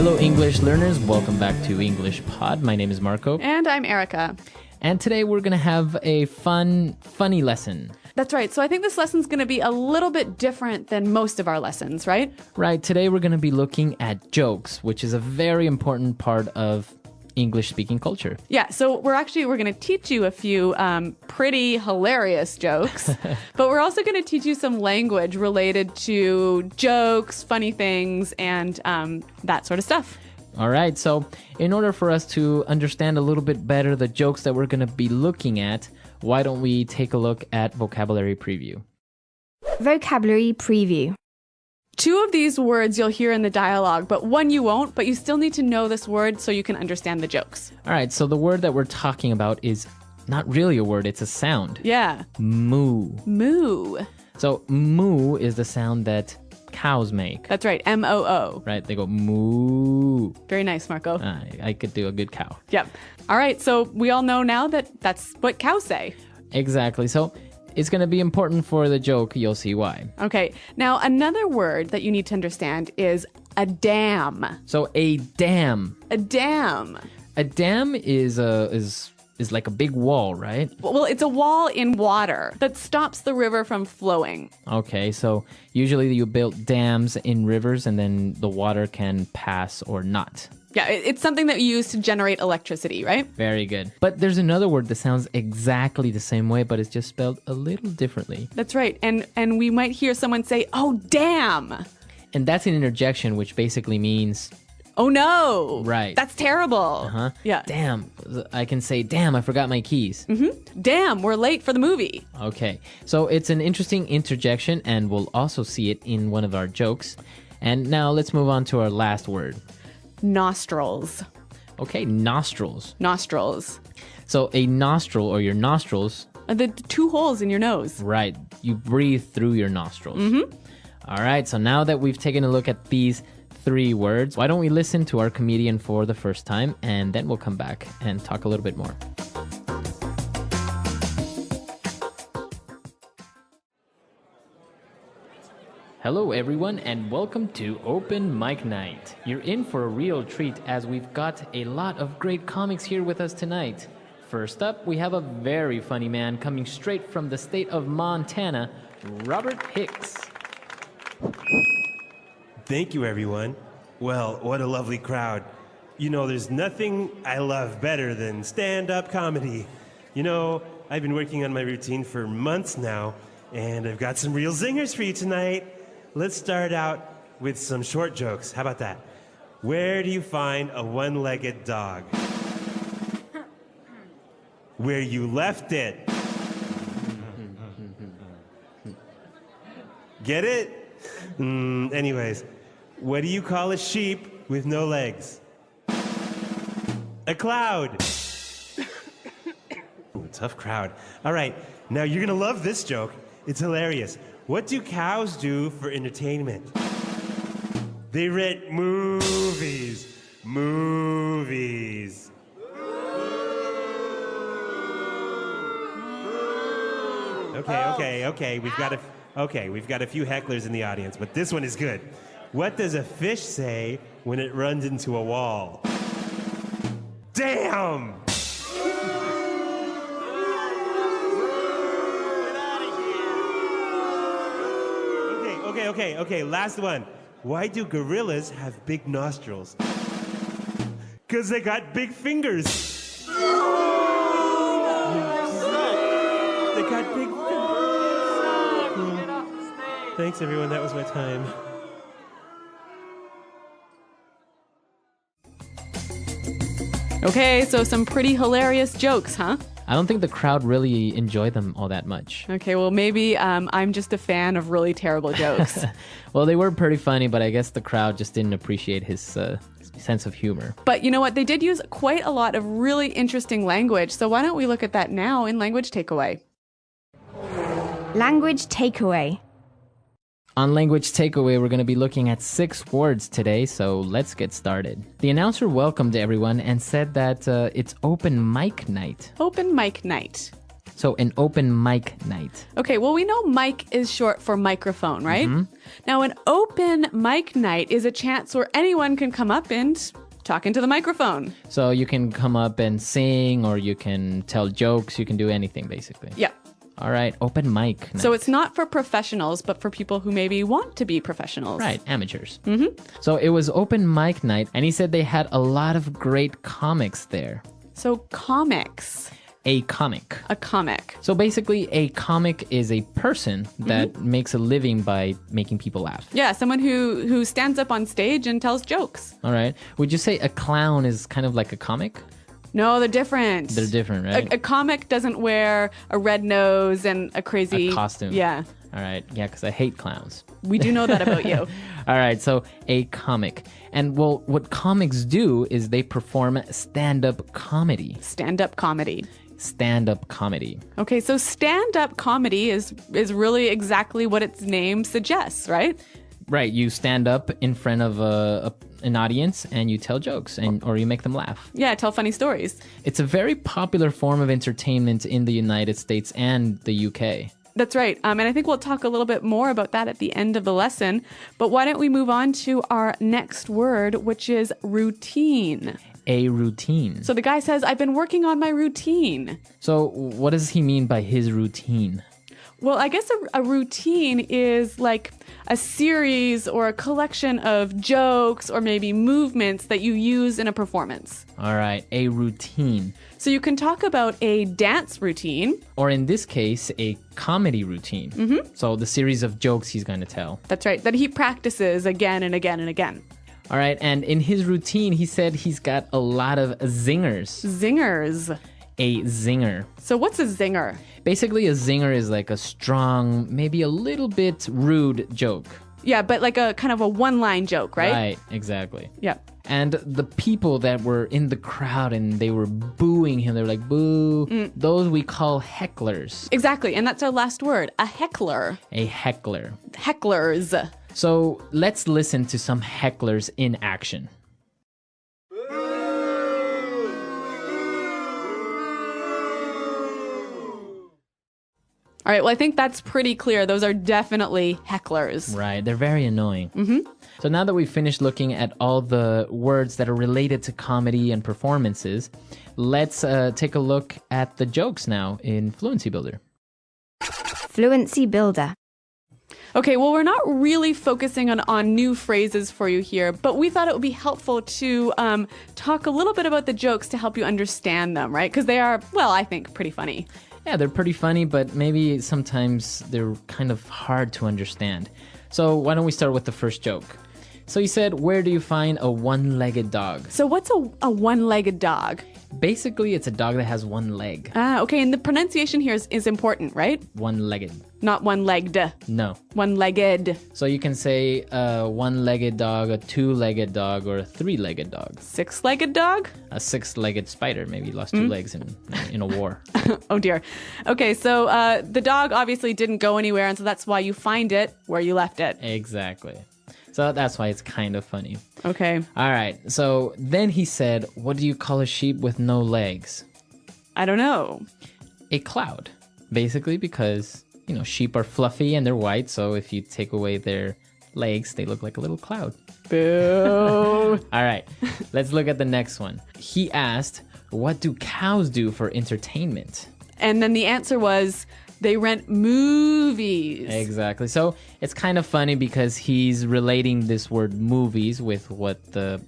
Hello, English learners. Welcome back to English Pod. My name is Marco. And I'm Erica. And today we're going to have a funny lesson. That's right. So I think this lesson's going to be a little bit different than most of our lessons, right? Right. Today we're going to be looking at jokes, which is a very important part of English-speaking culture. Yeah, so we're going to teach you a few pretty hilarious jokes, but we're also going to teach you some language related to jokes, funny things, and that sort of stuff. All right, so in order for us to understand a little bit better the jokes that we're going to be looking at, why don't we take a look at vocabulary preview? Vocabulary preview. Two of these words you'll hear in the dialogue, but one you won't, but you still need to know this word so you can understand the jokes. All right, so the word that we're talking about is not really a word, it's a sound. Yeah. Moo. Moo. So moo is the sound that cows make. That's right, M-O-O. Right, they go moo. Very nice, Marco. I could do a good cow. Yep. All right, so we all know now that that's what cows say. Exactly, so it's going to be important for the joke. You'll see why. Okay. Now, another word that you need to understand is a dam. So a dam. A dam. A dam is like a big wall, right? Well, it's a wall in water that stops the river from flowing. Okay, so usually you build dams in rivers and then the water can pass or not. Yeah, it's something that you use to generate electricity, right? Very good. But there's another word that sounds exactly the same way, but it's just spelled a little differently. That's right. And we might hear someone say, "Oh, damn." And that's an interjection, which basically means, "Oh, no." Right. That's terrible. Uh-huh. Yeah. Damn. I can say, damn, I forgot my keys. Mm-hmm. Damn, we're late for the movie. Okay. So it's an interesting interjection, and we'll also see it in one of our jokes. And now let's move on to our last word. Nostrils. Okay, nostrils. Nostrils. So a nostril or your nostrils. The two holes in your nose. Right. You breathe through your nostrils. Mm-hmm. All right. So now that we've taken a look at these three words, why don't we listen to our comedian for the first time, and then we'll come back and talk a little bit more. Hello everyone and welcome to Open Mic Night. You're in for a real treat as we've got a lot of great comics here with us tonight. First up, we have a very funny man coming straight from the state of Montana, Robert Hicks. Thank you, everyone. Well, what a lovely crowd. You know, there's nothing I love better than stand-up comedy. You know, I've been working on my routine for months now, and I've got some real zingers for you tonight. Let's start out with some short jokes. How about that? Where do you find a one-legged dog? Where you left it. Get it? Anyways, what do you call a sheep with no legs? A cloud. Ooh, tough crowd. All right, now you're gonna love this joke. It's hilarious. What do cows do for entertainment? They rent movies. Movies. Okay. We've got a few hecklers in the audience, but this one is good. What does a fish say when it runs into a wall? Damn! Okay, last one. Why do gorillas have big nostrils? 'Cause they got big fingers. They got big fingers. Thanks, everyone. That was my time. Okay, so some pretty hilarious jokes, huh? I don't think the crowd really enjoyed them all that much. Okay, well, maybe I'm just a fan of really terrible jokes. Well, they were pretty funny, but I guess the crowd just didn't appreciate his sense of humor. But you know what? They did use quite a lot of really interesting language. So why don't we look at that now in Language Takeaway? Language takeaway. On Language Takeaway, we're going to be looking at 6 words today, so let's get started. The announcer welcomed everyone and said that it's open mic night. Open mic night. So an open mic night. Okay, well, we know mic is short for microphone, right? Mm-hmm. Now, an open mic night is a chance where anyone can come up and talk into the microphone. So you can come up and sing, or you can tell jokes. You can do anything, basically. Yeah. All right, open mic night. So it's not for professionals, but for people who maybe want to be professionals. Right, amateurs. Mm-hmm. So it was open mic night, and he said they had a lot of great comics there. So comics. A comic. A comic. So basically, a comic is a person that makes a living by making people laugh. Yeah, someone who stands up on stage and tells jokes. All right. Would you say a clown is kind of like a comic? No, they're different. They're different, right? A comic doesn't wear a red nose and a crazy... A costume. Yeah. All right. Yeah, because I hate clowns. We do know that about you. All right. So a comic. And well, what comics do is they perform stand-up comedy. Stand-up comedy. Stand-up comedy. Okay, so stand-up comedy is really exactly what its name suggests, right? Right. You stand up in front of an audience and you tell jokes or you make them laugh. Yeah, tell funny stories. It's a very popular form of entertainment in the United States and the UK. That's right. And I think we'll talk a little bit more about that at the end of the lesson. But why don't we move on to our next word, which is routine. A routine. So the guy says, I've been working on my routine. So what does he mean by his routine? Well, I guess a routine is like a series or a collection of jokes or maybe movements that you use in a performance. All right, a routine. So you can talk about a dance routine. Or in this case, a comedy routine. Mm-hmm. So the series of jokes he's going to tell. That's right, that he practices again and again and again. All right, and in his routine, he said he's got a lot of zingers. Zingers. A zinger. So what's a zinger? Basically, a zinger is like a strong, maybe a little bit rude joke. Yeah, but like a kind of a one-line joke, right? Right, exactly. Yeah. And the people that were in the crowd and they were booing him, they were like, boo. Those we call hecklers. Exactly, and that's our last word, a heckler. A heckler. Hecklers. So let's listen to some hecklers in action. All right, well, I think that's pretty clear. Those are definitely hecklers. Right, they're very annoying. Mm-hmm. So now that we've finished looking at all the words that are related to comedy and performances, let's take a look at the jokes now in Fluency Builder. Fluency Builder. Okay, well, we're not really focusing on new phrases for you here, but we thought it would be helpful to talk a little bit about the jokes to help you understand them, right? Because they are, well, I think pretty funny. Yeah, they're pretty funny, but maybe sometimes they're kind of hard to understand. So why don't we start with the first joke? So he said, where do you find a one-legged dog? So what's a one-legged dog? Basically, it's a dog that has one leg. Ah, okay, and the pronunciation here is important, right? One-legged. Not one-legged. No. One-legged. So you can say a one-legged dog, a two-legged dog, or a three-legged dog. Six-legged dog? A six-legged spider. Maybe lost two legs in a war. Oh, dear. Okay, so the dog obviously didn't go anywhere, and so that's why you find it where you left it. Exactly. So that's why it's kind of funny. Okay. All right. So then he said, what do you call a sheep with no legs? I don't know. A cloud. Basically because, sheep are fluffy and they're white. So if you take away their legs, they look like a little cloud. Boo. All right. Let's look at the next one. He asked, what do cows do for entertainment? And then the answer was, they rent movies. Exactly. So it's kind of funny because he's relating this word movies with the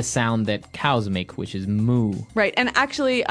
sound that cows make, which is moo. Right. And actually,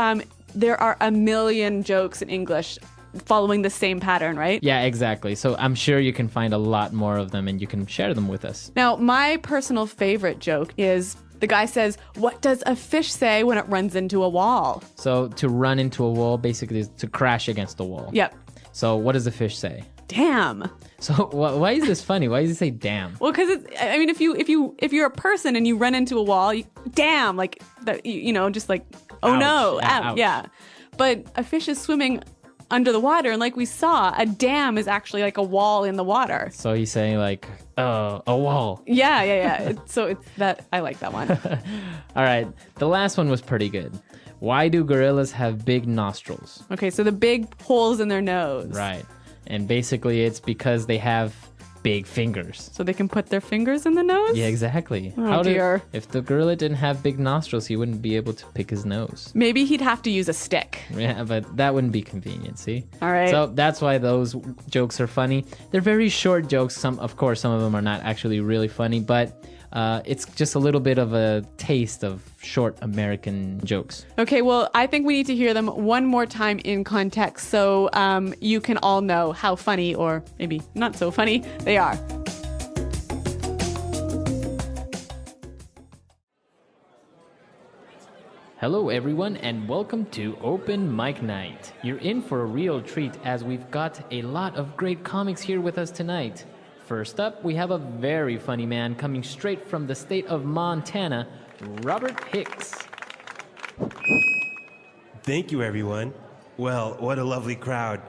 there are a million jokes in English following the same pattern, right? Yeah, exactly. So I'm sure you can find a lot more of them and you can share them with us. Now, my personal favorite joke is the guy says, what does a fish say when it runs into a wall? So to run into a wall basically is to crash against the wall. Yep. So what does the fish say? Damn. So why is this funny? Why does he say damn? Well, because if you're a person and you run into a wall, damn, like that, just like, oh Ouch. no, Yeah, ow, ouch. yeah. But a fish is swimming under the water, and like we saw, a dam is actually like a wall in the water. So he's saying like, a wall. Yeah. So it's that, I like that one. All right. The last one was pretty good. Why do gorillas have big nostrils? Okay, so the big holes in their nose. Right. And basically it's because they have big fingers. So they can put their fingers in the nose? Yeah, exactly. Oh, dear. If the gorilla didn't have big nostrils, he wouldn't be able to pick his nose. Maybe he'd have to use a stick. Yeah, but that wouldn't be convenient, see? All right. So that's why those jokes are funny. They're very short jokes. Of course, some of them are not actually really funny, but it's just a little bit of a taste of short American jokes. Okay, well, I think we need to hear them one more time in context so you can all know how funny, or maybe not so funny, they are. Hello, everyone, and welcome to Open Mic Night. You're in for a real treat as we've got a lot of great comics here with us tonight. First up, we have a very funny man coming straight from the state of Montana, Robert Hicks. Thank you, everyone. Well, what a lovely crowd.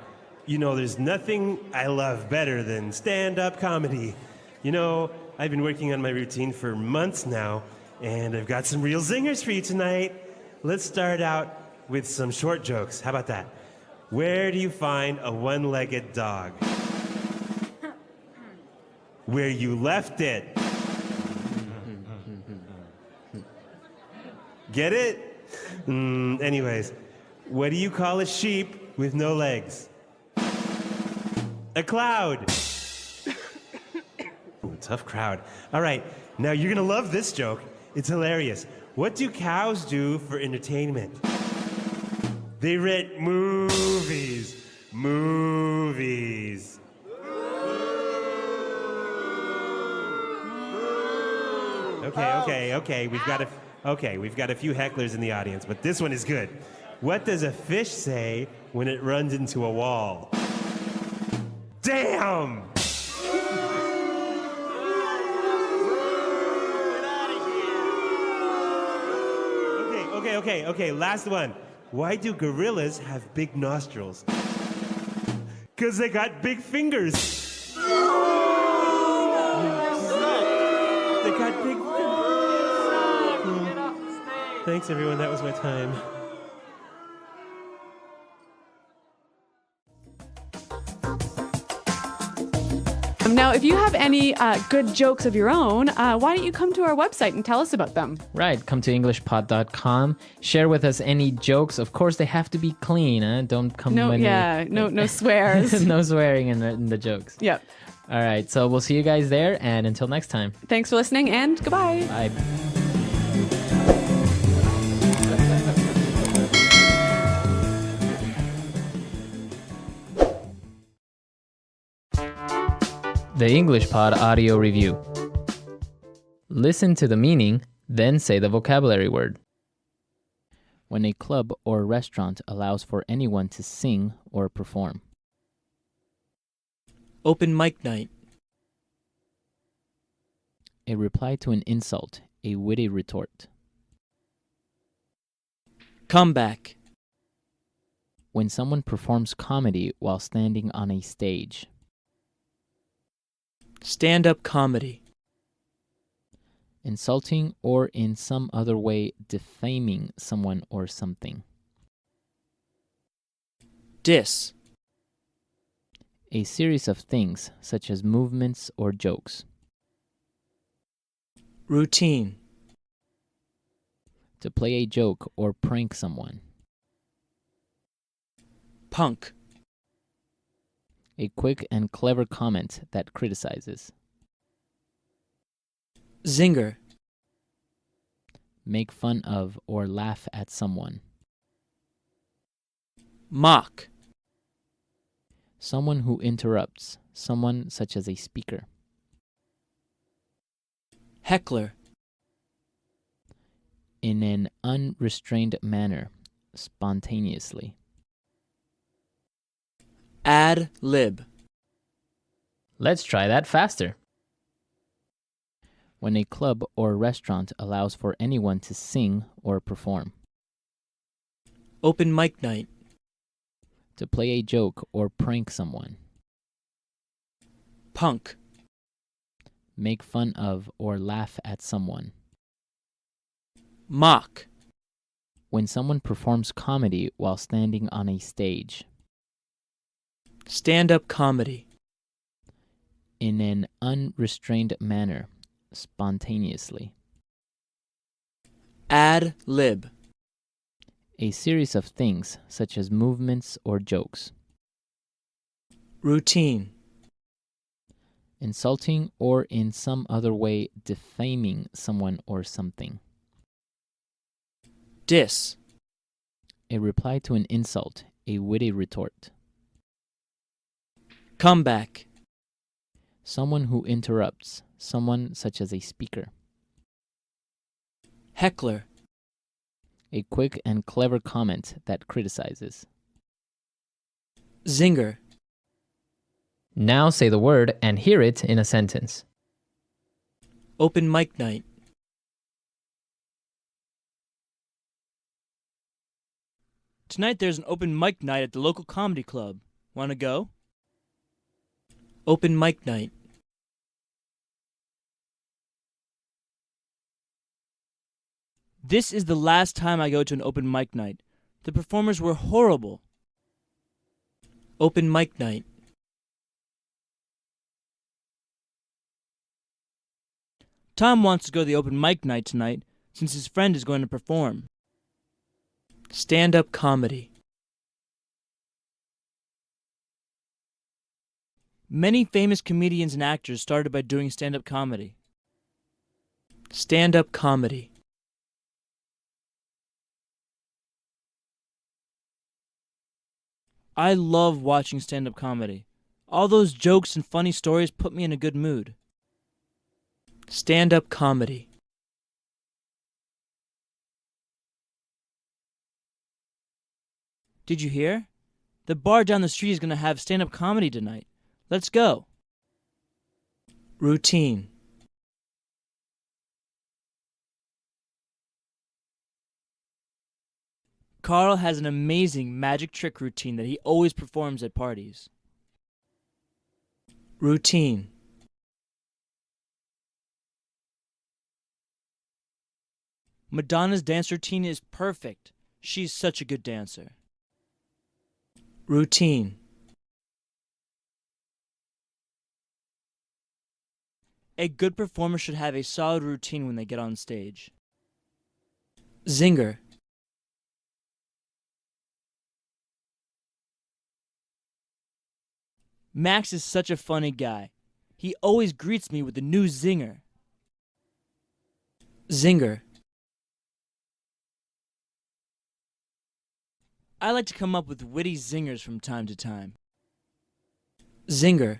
You know, there's nothing I love better than stand-up comedy. You know, I've been working on my routine for months now, and I've got some real zingers for you tonight. Let's start out with some short jokes. How about that? Where do you find a one-legged dog? Where you left it. Get it? Anyways, what do you call a sheep with no legs? A cloud. Ooh, tough crowd. All right, now you're gonna love this joke. It's hilarious. What do cows do for entertainment? They rent movies. Movies. Okay. We've got a few hecklers in the audience, but this one is good. What does a fish say when it runs into a wall? Damn! Okay, last one. Why do gorillas have big nostrils? 'Cause they got big fingers. They got big fingers. Thanks, everyone. That was my time. Now, if you have any good jokes of your own, why don't you come to our website and tell us about them? Right, come to englishpod.com. Share with us any jokes. Of course, they have to be clean. Don't come No swears. No swearing in the jokes. Yep. All right, so we'll see you guys there, and until next time. Thanks for listening, and goodbye. Bye. The English Pod Audio Review. Listen to the meaning, then say the vocabulary word. When a club or restaurant allows for anyone to sing or perform. Open mic night. A reply to an insult, a witty retort. Comeback. When someone performs comedy while standing on a stage. Stand-up comedy. Insulting or in some other way defaming someone or something. Diss. A series of things such as movements or jokes. Routine. To play a joke or prank someone. Punk. A quick and clever comment that criticizes. Zinger. Make fun of or laugh at someone. Mock. Someone who interrupts, someone such as a speaker. Heckler. In an unrestrained manner, spontaneously. Ad lib. Let's try that faster. When a club or restaurant allows for anyone to sing or perform. Open mic night. To play a joke or prank someone. Punk. Make fun of or laugh at someone. Mock. When someone performs comedy while standing on a stage. Stand-up comedy. in an unrestrained manner, spontaneously. Ad lib. A series of things, such as movements or jokes. Routine. Insulting or in some other way defaming someone or something. Diss. A reply to an insult, a witty retort. Comeback. Someone who interrupts, someone such as a speaker. Heckler. A quick and clever comment that criticizes. Zinger. Now say the word and hear it in a sentence. Open mic night. Tonight there's an open mic night at the local comedy club. Want to go? Open mic night. This is the last time I go to an open mic night. The performers were horrible. Open mic night. Tom wants to go to the open mic night tonight since his friend is going to perform. Stand-up comedy. Many famous comedians and actors started by doing stand-up comedy. Stand-up comedy. I love watching stand-up comedy. All those jokes and funny stories put me in a good mood. Stand-up comedy. Did you hear? The bar down the street is going to have stand-up comedy tonight. Let's go. Routine. Carl has an amazing magic trick routine that he always performs at parties. Routine. Madonna's dance routine is perfect. She's such a good dancer. Routine. A good performer should have a solid routine when they get on stage. Zinger. Max is such a funny guy. He always greets me with a new zinger. Zinger. I like to come up with witty zingers from time to time. Zinger.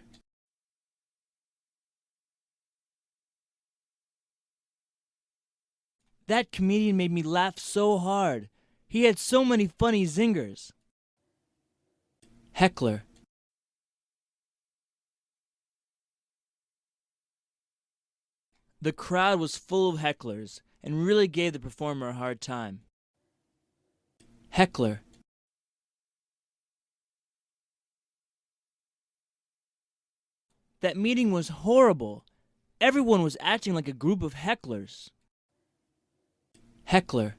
That comedian made me laugh so hard. He had so many funny zingers. Heckler. The crowd was full of hecklers and really gave the performer a hard time. Heckler. That meeting was horrible. Everyone was acting like a group of hecklers. Heckler.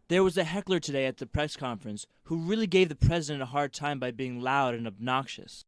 There was a heckler today at the press conference who really gave the president a hard time by being loud and obnoxious.